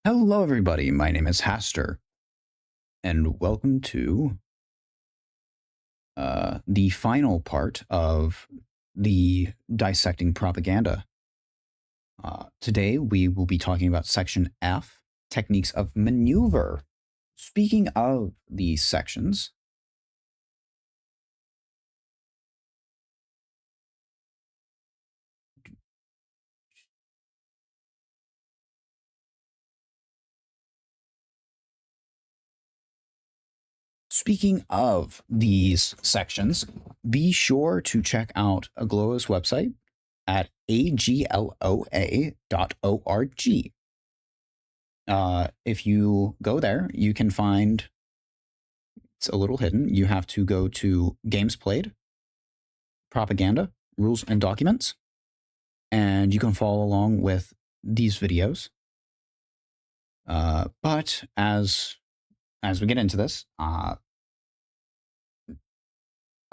Hello, everybody. My name is Hastur, and welcome to the final part of the Dissecting Propaganda. Today, we will be talking about Section F, Techniques of Maneuver. Speaking of these sections, be sure to check out Agloa's website at agloa.org. If you go there, you can find it's a little hidden. You have to go to Games Played, Propaganda, Rules and Documents, and you can follow along with these videos. But as we get into this,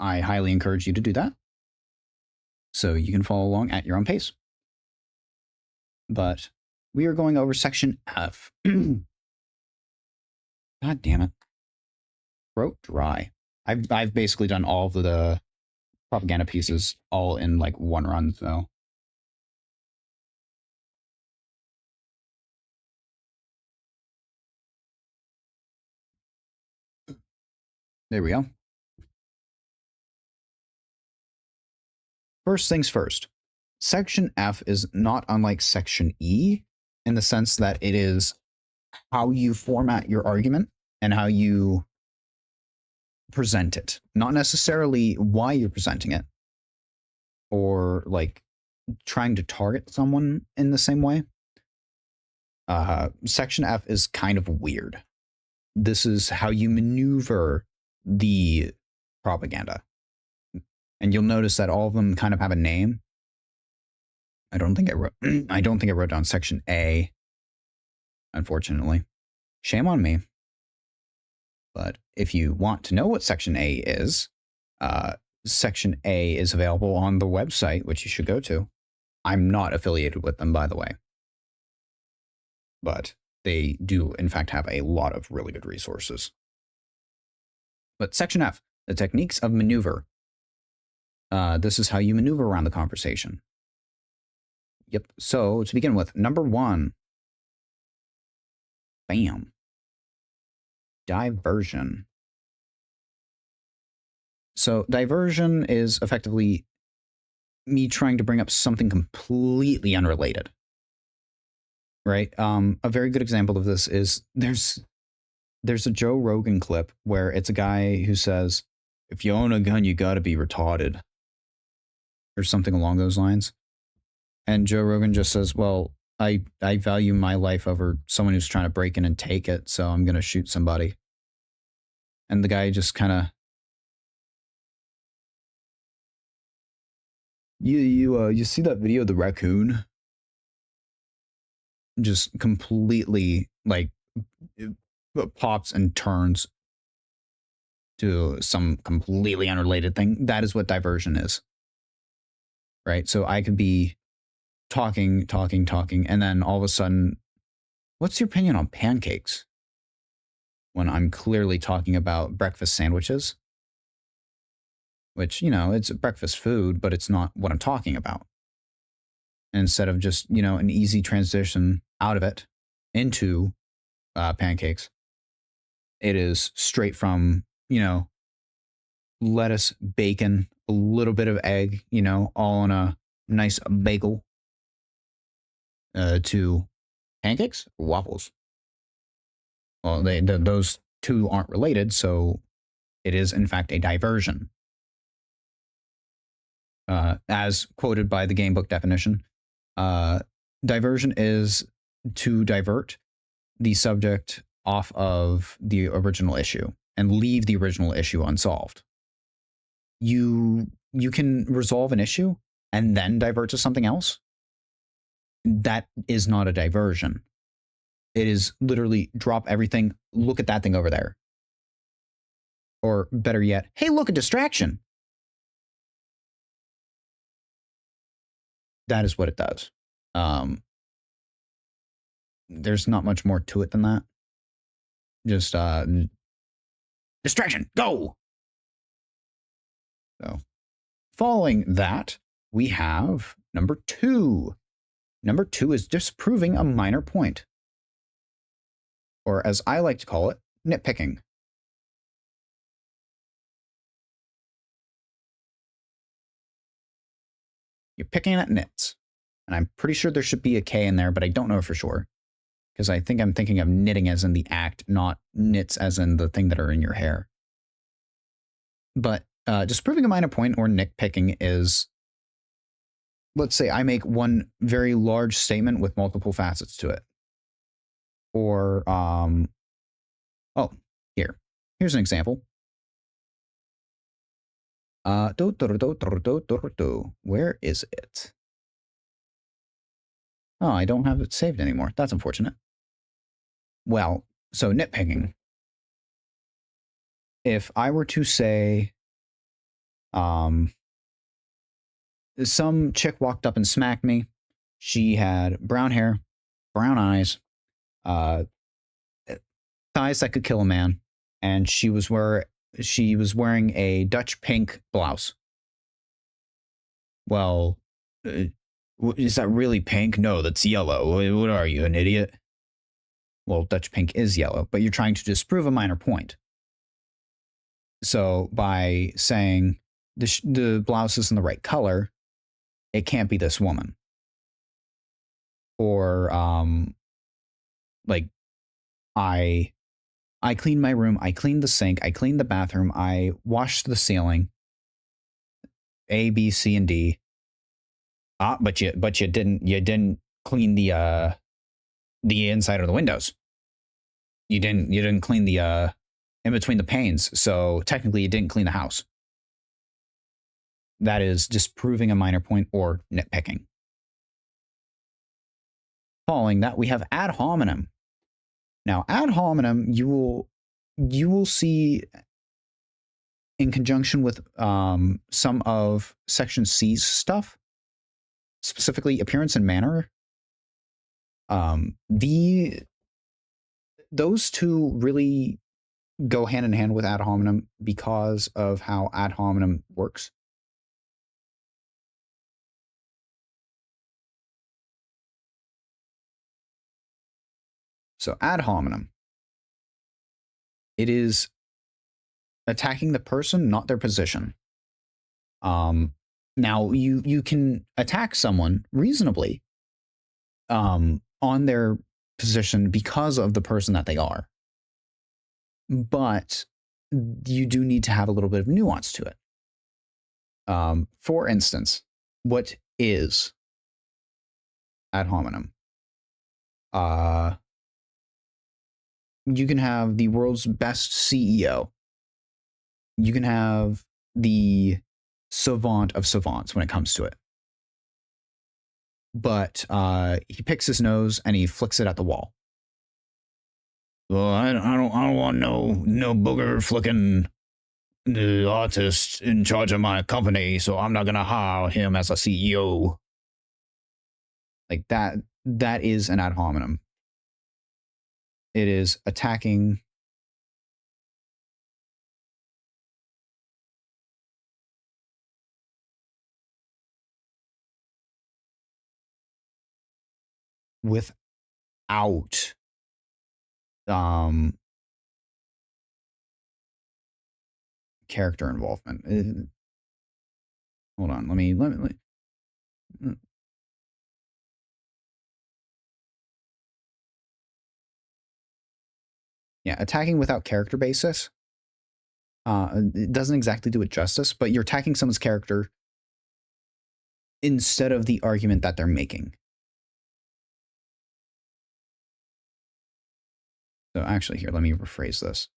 I highly encourage you to do that, so you can follow along at your own pace. But we are going over Section F. God damn it. Throat dry. I've basically done all of the propaganda pieces all in like one run, so. There we go. First things first. Section F is not unlike Section E in the sense that it is how you format your argument and how you present it, not necessarily why you're presenting it or like trying to target someone in the same way. Section F is kind of weird. This is how you maneuver the propaganda. And you'll notice that all of them kind of have a name. I don't think I wrote down Section A, unfortunately. Shame on me. But if you want to know what Section A is, Section A is available on the website, which you should go to. I'm not affiliated with them, by the way. But they do, in fact, have a lot of really good resources. But Section F, the techniques of maneuver. This is how you maneuver around the conversation. Yep. So to begin with, number one. Bam. Diversion. So diversion is effectively me trying to bring up something completely unrelated. Right? A very good example of this is there's a Joe Rogan clip where it's a guy who says, if you own a gun, you gotta be retarded. Or something along those lines. And Joe Rogan just says, well, I value my life over someone who's trying to break in and take it, so I'm gonna shoot somebody. And the guy just kind of, you see that video of the raccoon? Just completely like pops and turns to some completely unrelated thing. That is what diversion is. Right? So I could be talking, and then all of a sudden, what's your opinion on pancakes? When I'm clearly talking about breakfast sandwiches, which, it's breakfast food, but it's not what I'm talking about. Instead of just, an easy transition out of it into pancakes, it is straight from, lettuce, bacon, a little bit of egg, all on a nice bagel, to pancakes or waffles. Well, those two aren't related, so it is in fact a diversion. As quoted by the gamebook definition, diversion is to divert the subject off of the original issue and leave the original issue unsolved. You can resolve an issue and then divert to something else. That is not a diversion. It is literally drop everything, look at that thing over there. Or better yet, hey, look, a distraction. That is what it does. there's not much more to it than that. Just distraction, go. So following that, we have number 2. Number 2 is disproving a minor point, or as I like to call it, nitpicking. You're picking at nits. And I'm pretty sure there should be a K in there, but I don't know for sure. Because I think I'm thinking of knitting as in the act, not nits as in the thing that are in your hair. But disproving a minor point or nitpicking is, let's say I make one very large statement with multiple facets to it. Or, oh, here's an example. Where is it? Oh, I don't have it saved anymore. That's unfortunate. Well, so nitpicking. If I were to say, some chick walked up and smacked me. She had brown hair, brown eyes, thighs that could kill a man, and she was wearing a Dutch pink blouse. Well, is that really pink? No, that's yellow. What are you, an idiot? Well, Dutch pink is yellow, but you're trying to disprove a minor point. So by saying the blouse isn't the right color, it can't be this woman. Or like I cleaned my room, I cleaned the sink, I cleaned the bathroom, I washed the ceiling. A, B, C, and D. But you didn't clean the inside of the windows. You didn't clean the in between the panes, so technically you didn't clean the house. That is disproving a minor point or nitpicking. Following that, we have ad hominem. Now, ad hominem you will see in conjunction with some of Section C's stuff, specifically appearance and manner. Those two really go hand in hand with ad hominem because of how ad hominem works. So ad hominem, it is attacking the person, not their position. Now you can attack someone reasonably on their position because of the person that they are. But you do need to have a little bit of nuance to it. For instance, what is ad hominem? You can have the world's best CEO. You can have the savant of savants when it comes to it. But he picks his nose and he flicks it at the wall. Well, I don't want no booger flicking the artist in charge of my company, so I'm not gonna hire him as a CEO. Like that is an ad hominem. It is attacking without character involvement. Hold on, let me yeah, attacking without character basis. It doesn't exactly do it justice, but you're attacking someone's character instead of the argument that they're making. So actually, here, let me rephrase this.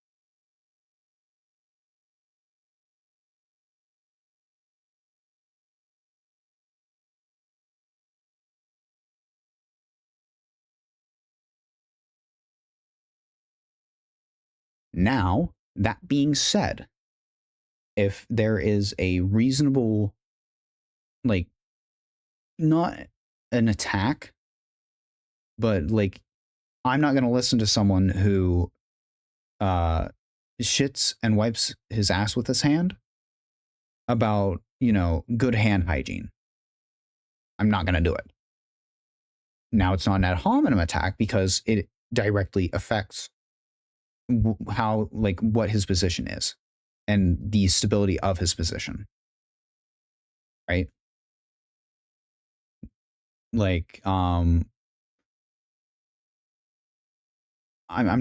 Now, that being said, if there is a reasonable, like, not an attack, but like I'm not going to listen to someone who shits and wipes his ass with his hand about, good hand hygiene. I'm not going to do it. Now, it's not an ad hominem attack because it directly affects how, what his position is and the stability of his position. Right? I'm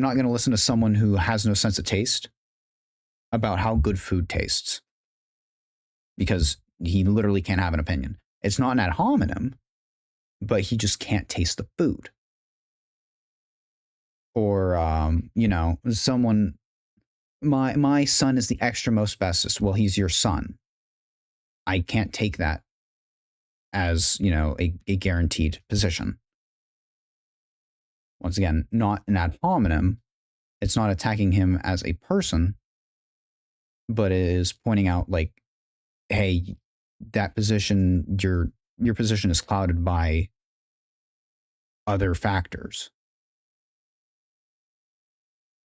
not going to listen to someone who has no sense of taste about how good food tastes because he literally can't have an opinion. It's not an ad hominem, but he just can't taste the food. Or, someone, my son is the extra most bestest. Well, he's your son. I can't take that as, a guaranteed position. Once again, not an ad hominem. It's not attacking him as a person, but it is pointing out, hey, that position, your position is clouded by other factors.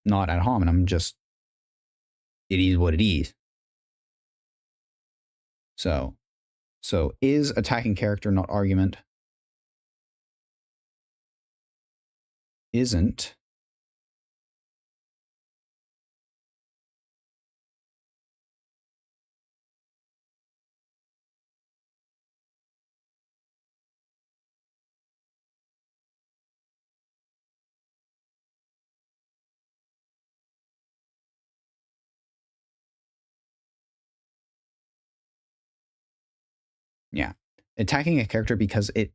Not ad hominem, just it is what it is. So is attacking character not argument? Isn't. Yeah. Attacking a character because it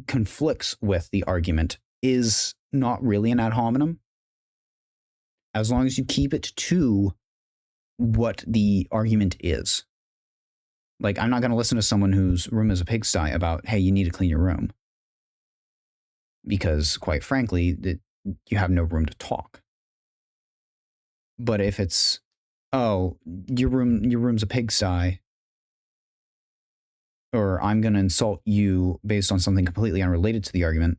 conflicts with the argument is not really an ad hominem. As long as you keep it to what the argument is. I'm not going to listen to someone whose room is a pigsty about, hey, you need to clean your room. Because, quite frankly, you have no room to talk. But if it's, oh, your room's a pigsty, or I'm going to insult you based on something completely unrelated to the argument,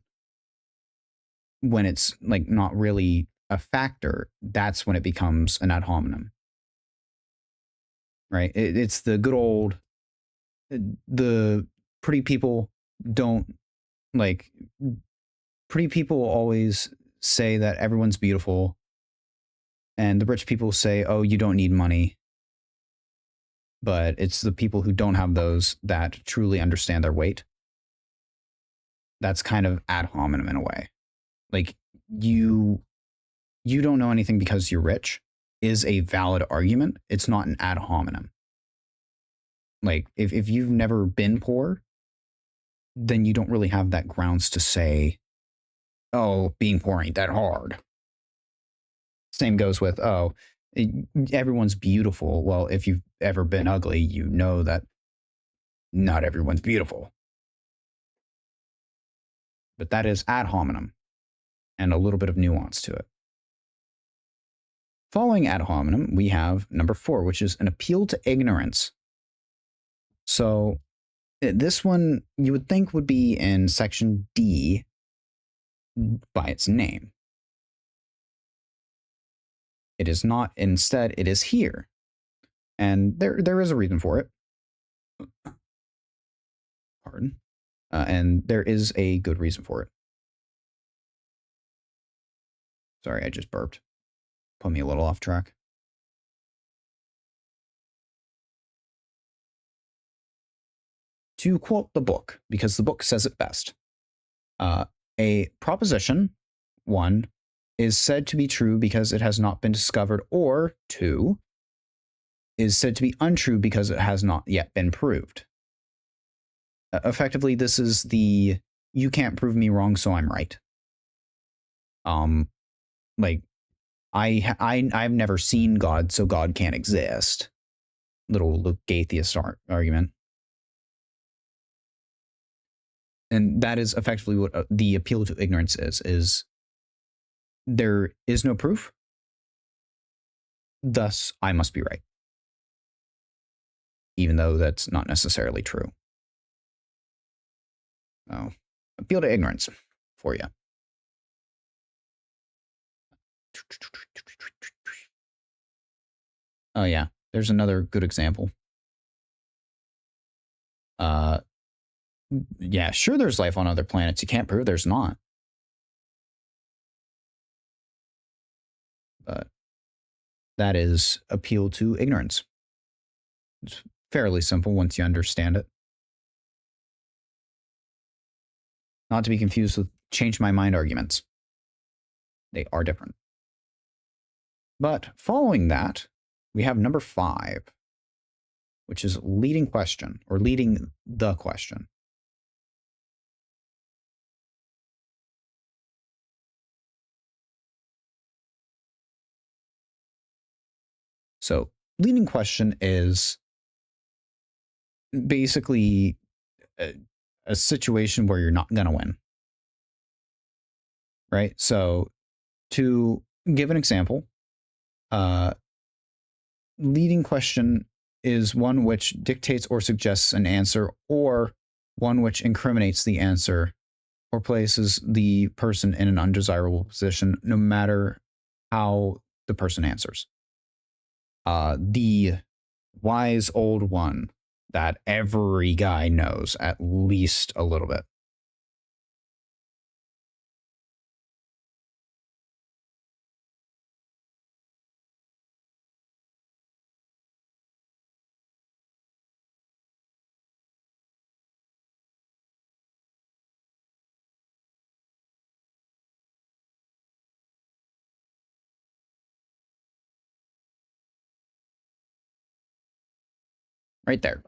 when it's not really a factor, that's when it becomes an ad hominem. Right? It's the good old, the pretty people don't pretty people always say that everyone's beautiful, and the rich people say, oh, you don't need money. But it's the people who don't have those that truly understand their weight. That's kind of ad hominem in a way. You don't know anything because you're rich is a valid argument. It's not an ad hominem. If you've never been poor, then you don't really have that grounds to say, oh, being poor ain't that hard. Same goes with, oh, everyone's beautiful. Well, if you've ever been ugly, you know that not everyone's beautiful. But that is ad hominem and a little bit of nuance to it. Following ad hominem, we have number 4, which is an appeal to ignorance. So this one you would think would be in section D by its name. It is not. Instead, it is here. And there is a reason for it. Pardon. And there is a good reason for it. Sorry, I just burped. Put me a little off track. To quote the book, because the book says it best, a proposition, 1, is said to be true because it has not been discovered, or 2, is said to be untrue because it has not yet been proved. Effectively, this is the you can't prove me wrong, so I'm right. I've never seen God, so God can't exist. Little atheist argument. And that is effectively what the appeal to ignorance is there is no proof, thus I must be right. Even though that's not necessarily true. Oh, appeal to ignorance for you. Oh yeah, there's another good example. Yeah, sure, there's life on other planets. You can't prove there's not. But that is appeal to ignorance. It's fairly simple once you understand it. Not to be confused with change my mind arguments. They are different. But following that, we have number 5, which is leading question or leading the question. So, leading question is basically a situation where you're not going to win. Right? So, to give an example, leading question is one which dictates or suggests an answer, or one which incriminates the answer or places the person in an undesirable position, no matter how the person answers. The wise old one that every guy knows at least a little bit. Right there.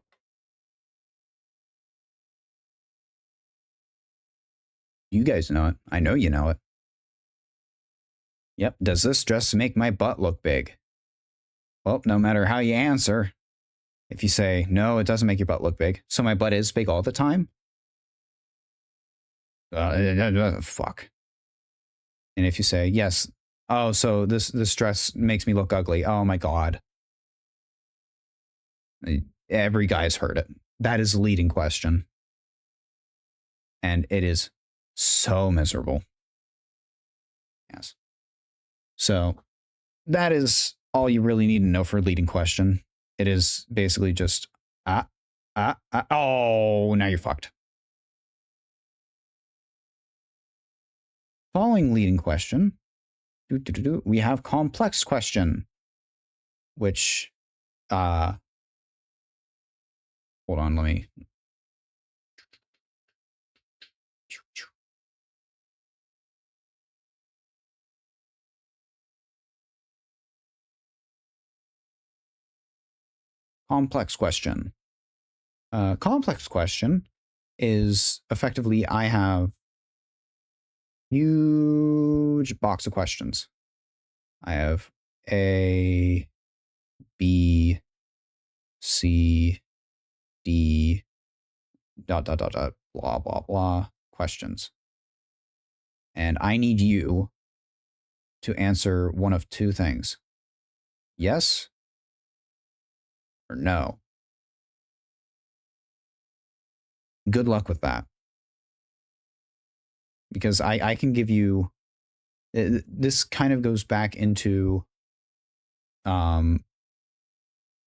You guys know it. I know you know it. Yep. Does this dress make my butt look big? Well, no matter how you answer, if you say, no, it doesn't make your butt look big, so my butt is big all the time, fuck. And if you say, yes, oh, so this dress makes me look ugly, oh my God. Every guy's heard it. That is the leading question. And it is so miserable. Yes. So that is all you really need to know for a leading question. It is basically just, oh, now you're fucked. Following leading question, we have complex question, which, hold on, let me. Complex question. Complex question is effectively I have huge box of questions. I have A, B, C, D, dot, blah, blah, blah, questions. And I need you to answer one of two things. Yes or no. Good luck with that. Because I can give you, this kind of goes back into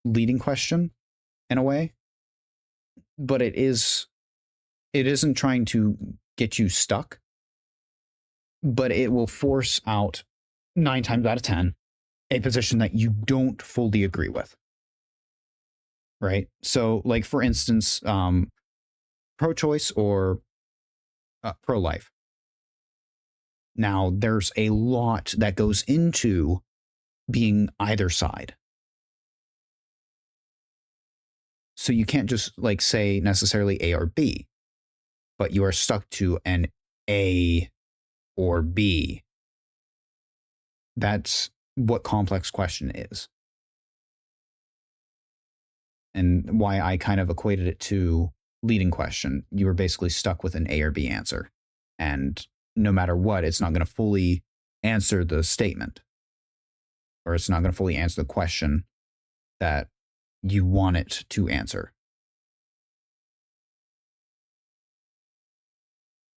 leading question in a way, but it isn't trying to get you stuck, but it will force out 9 times out of 10 a position that you don't fully agree with. Right? So, like, for instance, pro-choice or pro-life. Now, there's a lot that goes into being either side. So you can't just like say necessarily A or B, but you are stuck to an A or B. That's what complex question is. And why I kind of equated it to leading question. You were basically stuck with an A or B answer. And no matter what, it's not going to fully answer the statement, or it's not going to fully answer the question that you want it to answer.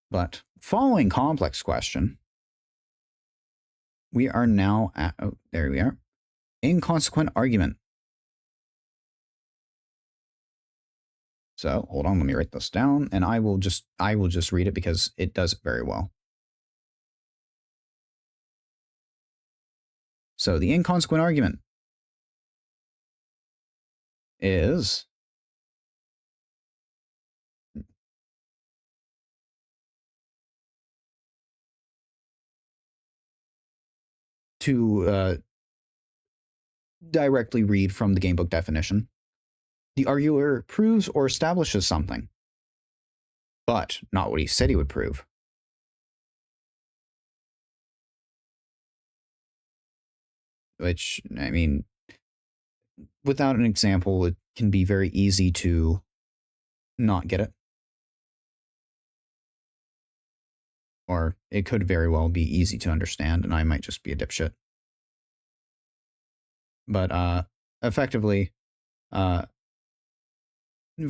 But following complex question we are now at, oh, there we are. Inconsequent argument. So hold on, let me write this down, and I will just read it because it does it very well. So the inconsequent argument is to directly read from the gamebook definition. The arguer proves or establishes something, but not what he said he would prove. Which, I mean, without an example, it can be very easy to not get it. Or it could very well be easy to understand, and I might just be a dipshit. But effectively,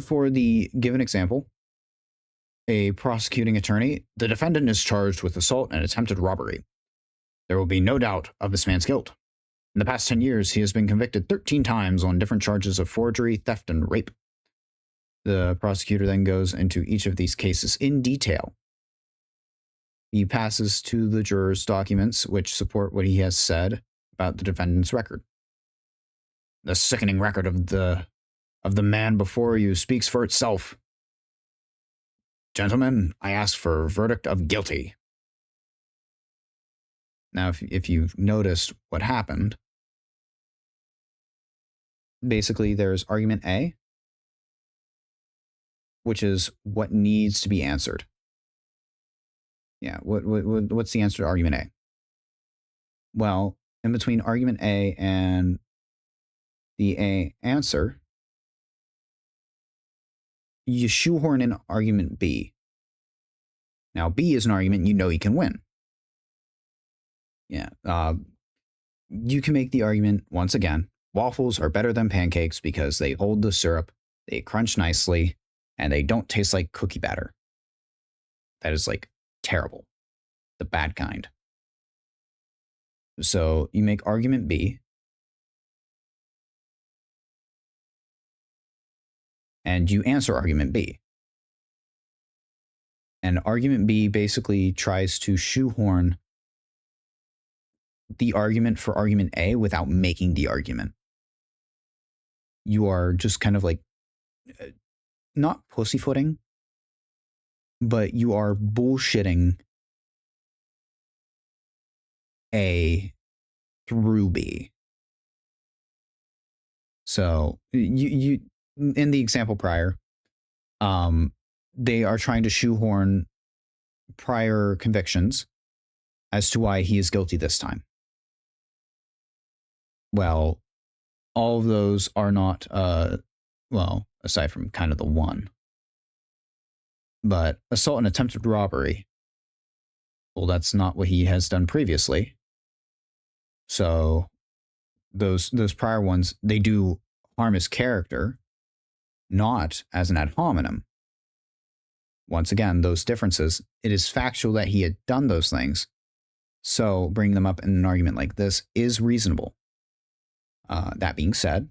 for the given example, a prosecuting attorney, the defendant is charged with assault and attempted robbery. There will be no doubt of this man's guilt. In the past 10 years, he has been convicted 13 times on different charges of forgery, theft, and rape. The prosecutor then goes into each of these cases in detail. He passes to the jurors documents which support what he has said about the defendant's record. The sickening record of the man before you speaks for itself. Gentlemen, I ask for a verdict of guilty. Now, if you've noticed what happened, basically there's argument A, which is what needs to be answered. Yeah, what's the answer to argument A? Well, in between argument A and the A answer, you shoehorn in argument B. Now, B is an argument you know you can win. Yeah, you can make the argument, once again, waffles are better than pancakes because they hold the syrup, they crunch nicely, and they don't taste like cookie batter. That is like terrible. The bad kind. So you make argument B, and you answer argument B. And argument B basically tries to shoehorn the argument for argument A without making the argument. You are just kind of like, not pussyfooting, but you are bullshitting A through B. So you in the example prior, they are trying to shoehorn prior convictions as to why he is guilty this time. Well, all of those are not, well, aside from kind of the one. But assault and attempted robbery, well, that's not what he has done previously. So those prior ones, they do harm his character, not as an ad hominem. Once again, those differences, it is factual that he had done those things. So bringing them up in an argument like this is reasonable. That being said,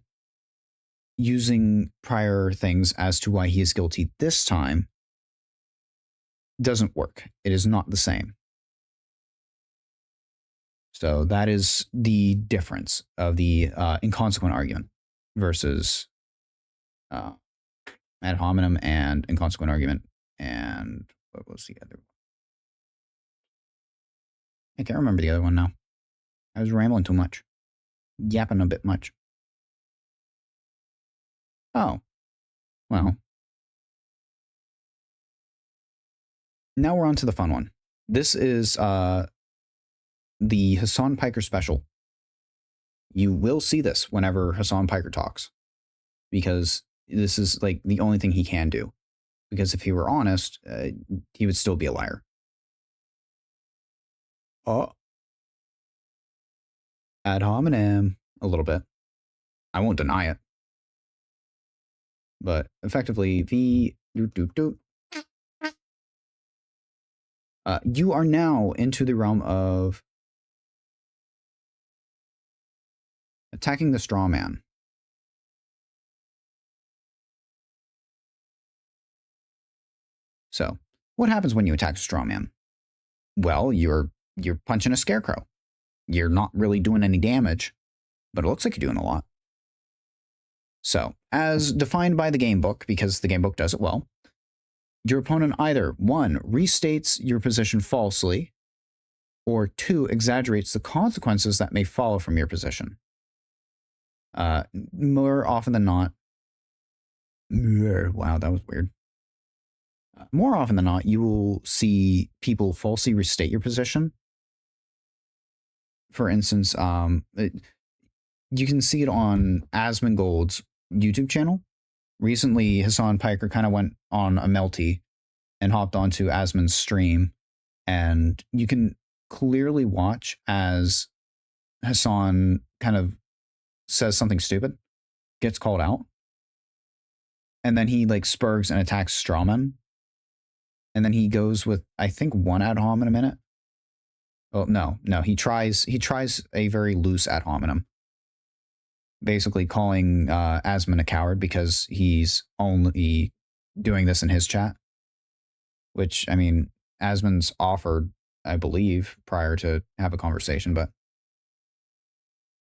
using prior things as to why he is guilty this time doesn't work. It is not the same. So that is the difference of the inconsequent argument versus ad hominem and inconsequent argument. And what was the other one? I can't remember the other one now. I was rambling too much. Yapping a bit much. Oh, well. Now we're on to the fun one. This is the Hassan Piker special. You will see this whenever Hassan Piker talks, because this is like the only thing he can do. Because if he were honest, he would still be a liar. Oh. Ad hominem, a little bit. I won't deny it. But effectively, you are now into the realm of attacking the straw man. So, what happens when you attack a straw man? Well, you're punching a scarecrow. You're not really doing any damage, but it looks like you're doing a lot. So, as defined by the game book, because the game book does it well, your opponent either 1. Restates your position falsely, or 2. Exaggerates the consequences that may follow from your position. More often than not, wow, that was weird. More often than not, you will see people falsely restate your position. For instance, you can see it on Asmongold's YouTube channel. Recently, Hassan Piker kind of went on a melty and hopped onto Asmon's stream, and you can clearly watch as Hassan kind of says something stupid, gets called out, and then he like spurgs and attacks Strawman, and then he goes with I think 1 ad hom in a minute. Oh no, he tries a very loose ad hominem, basically calling Asmon a coward because he's only doing this in his chat. Which, I mean, Asmon's offered, I believe, prior to have a conversation, but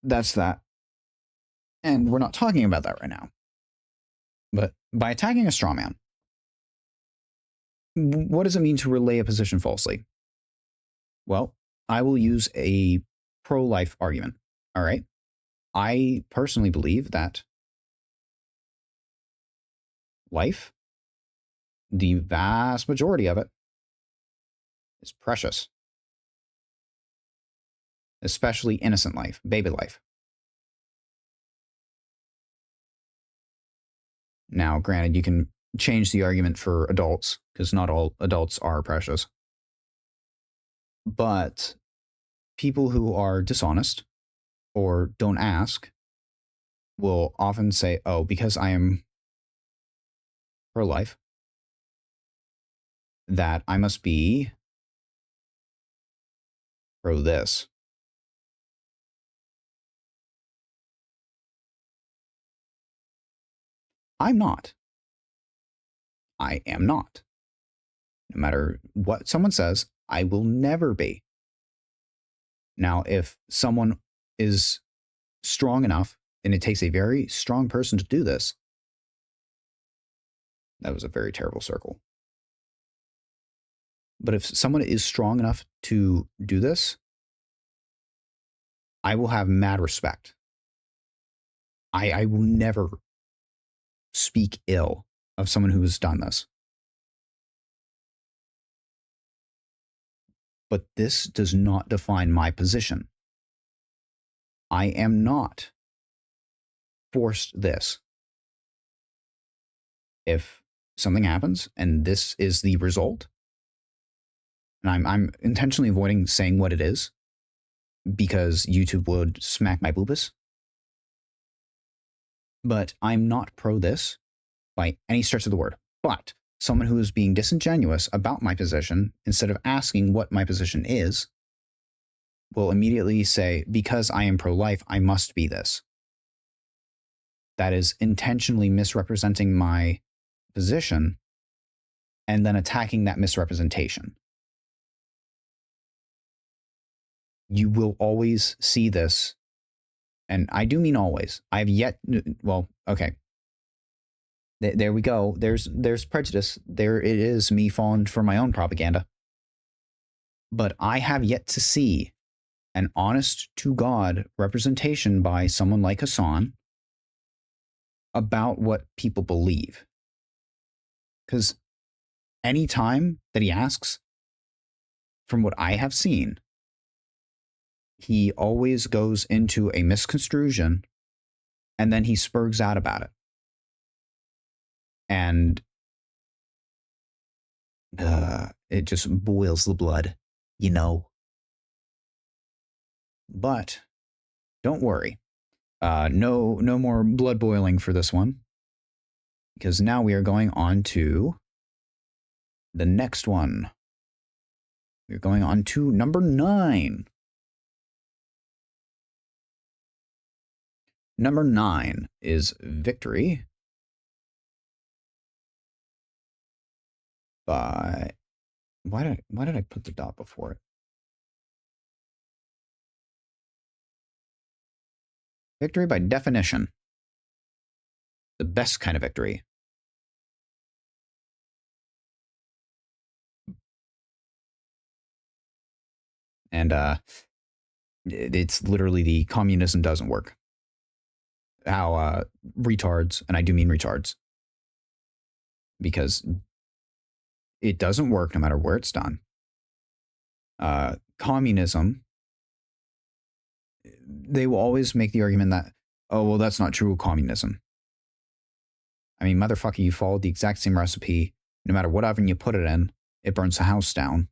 that's that. And we're not talking about that right now. But by attacking a straw man, what does it mean to relay a position falsely? Well, I will use a pro-life argument, all right? I personally believe that life, the vast majority of it, is precious. Especially innocent life, baby life. Now, granted, you can change the argument for adults, because not all adults are precious. But people who are dishonest or don't ask will often say, oh, because I am pro-life, that I must be pro this. I'm not. I am not. No matter what someone says, I will never be. Now, if someone is strong enough, and it takes a very strong person to do this, that was a very terrible circle. But if someone is strong enough to do this, I will have mad respect. I will never speak ill of someone who has done this. But this does not define my position. I am not forced this. If something happens and this is the result, and I'm intentionally avoiding saying what it is because YouTube would smack my boobus, but I'm not pro this by any stretch of the word. But someone who is being disingenuous about my position, instead of asking what my position is, will immediately say, because I am pro-life, I must be this. That is intentionally misrepresenting my position and then attacking that misrepresentation. You will always see this, and I do mean always. I've yet, well, okay. There we go. There's prejudice. There it is, me falling for my own propaganda. But I have yet to see an honest to God representation by someone like Hassan about what people believe. Because any time that he asks, from what I have seen, he always goes into a misconstruction and then he spurgs out about it. And it just boils the blood, you know. But don't worry. No more blood boiling for this one. Because now we are going on to the next one. We're going on to number 9. Number 9 is victory by... Why did I put the dot before it? Victory by definition. The best kind of victory. And it's literally the communism doesn't work. How retards, and I do mean retards, because it doesn't work no matter where it's done. Communism, they will always make the argument that, oh, well, that's not true communism. I mean, motherfucker, you followed the exact same recipe. No matter what oven you put it in, it burns the house down.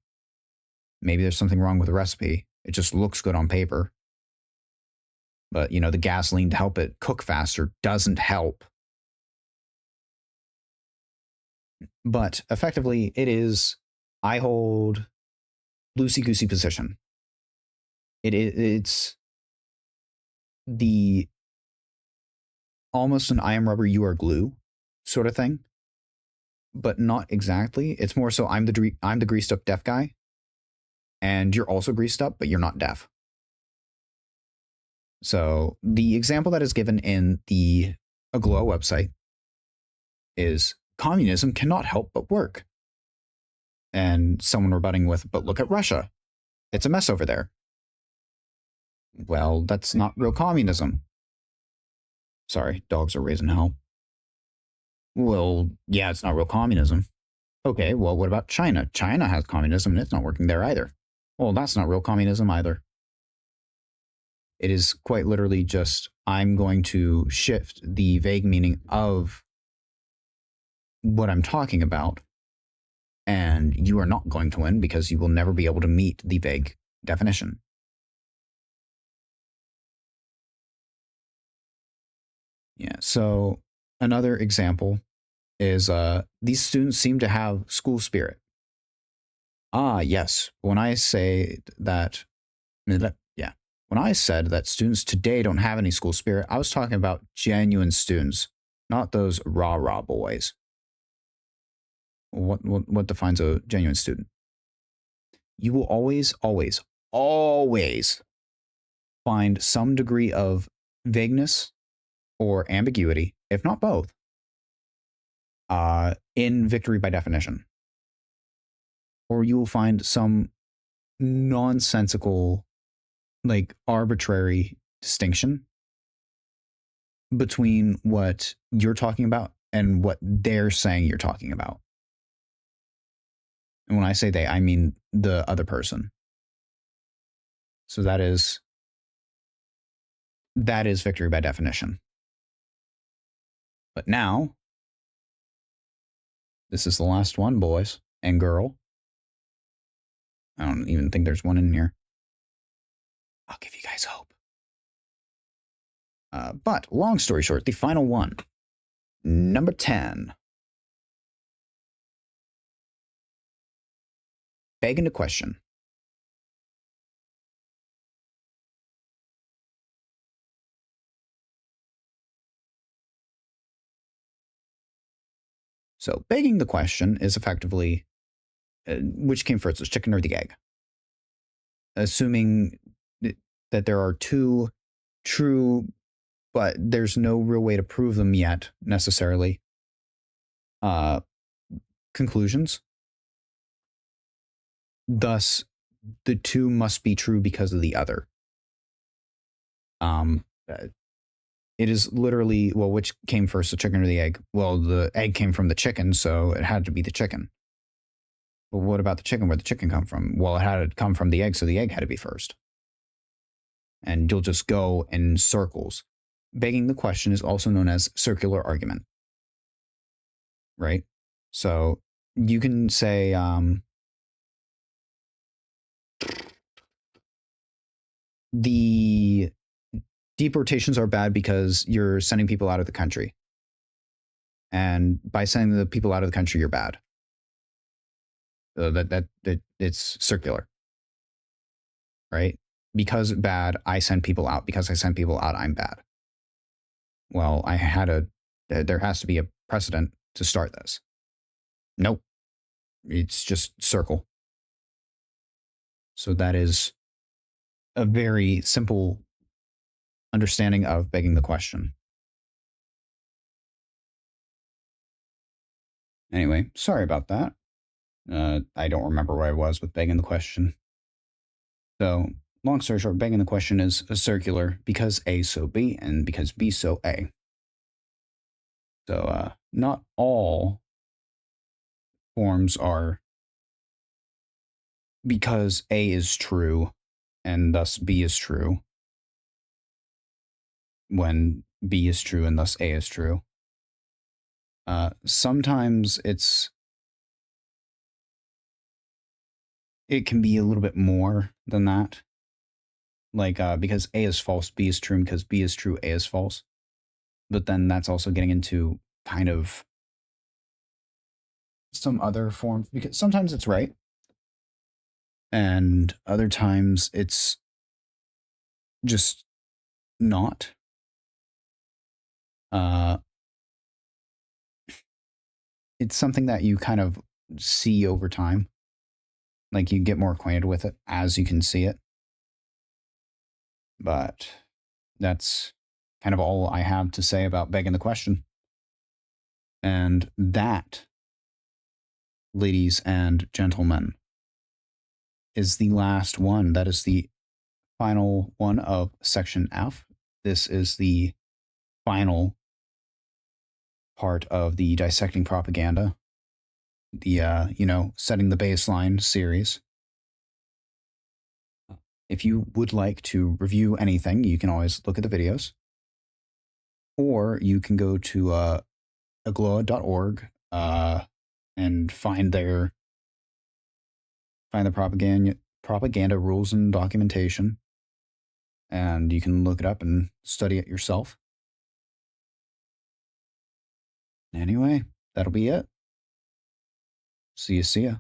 Maybe there's something wrong with the recipe. It just looks good on paper. But, you know, the gasoline to help it cook faster doesn't help. But effectively, it is, I hold loosey-goosey position. It's the almost an I am rubber, you are glue sort of thing, but not exactly. It's more so I'm the greased up deaf guy, and you're also greased up, but you're not deaf. So the example that is given in the Aglow website is communism cannot help but work. And someone rebutting with, but look at Russia. It's a mess over there. Well, that's not real communism. Sorry, dogs are raising hell. Well, yeah, it's not real communism. Okay, well, what about China? China has communism and it's not working there either. Well, that's not real communism either. It is quite literally just, I'm going to shift the vague meaning of what I'm talking about, and you are not going to win because you will never be able to meet the vague definition. Yeah, so another example is these students seem to have school spirit. Ah, yes. When I say that, yeah, when I said that students today don't have any school spirit, I was talking about genuine students, not those rah-rah boys. What defines a genuine student? You will always, always, always find some degree of vagueness or ambiguity, if not both, in victory by definition. Or you will find some nonsensical, like arbitrary distinction between what you're talking about and what they're saying you're talking about. And when I say they, I mean the other person. So that is victory by definition. But now, this is the last one, boys and girl. I don't even think there's one in here. I'll give you guys hope. But long story short, the final one, number 10. Beg into question. So begging the question is effectively, which came first, the chicken or the egg? Assuming that there are two true, but there's no real way to prove them yet, necessarily, conclusions. Thus, the two must be true because of the other. It is literally, well, which came first, the chicken or the egg? Well, the egg came from the chicken, so it had to be the chicken. But what about the chicken? Where'd the chicken come from? Well, it had to come from the egg, so the egg had to be first. And you'll just go in circles. Begging the question is also known as circular argument. Right? So you can say, the deportations are bad because you're sending people out of the country. And by sending the people out of the country, you're bad. That it's circular. Right? Because bad, I send people out. Because I send people out, I'm bad. well, there has to be a precedent to start this. Nope. It's just circle. So that is a very simple understanding of begging the question. Anyway, sorry about that. I don't remember where I was with begging the question. So, long story short, begging the question is a circular because A so B and because B so A. So, not all forms are because A is true and thus B is true when B is true and thus A is true. Sometimes it can be a little bit more than that. Like, because A is false, B is true, and because B is true, A is false. But then that's also getting into kind of some other form, because sometimes it's right, and other times it's just not. Uh, it's something that you kind of see over time. Like you get more acquainted with it as you can see it. But that's kind of all I have to say about begging the question. And that, ladies and gentlemen, is the last one. That is the final one of section F. This is the final part of the Dissecting Propaganda, the, setting the baseline series. If you would like to review anything, you can always look at the videos. Or you can go to agloa.org and find the propaganda rules and documentation, and you can look it up and study it yourself. Anyway, that'll be it. See ya.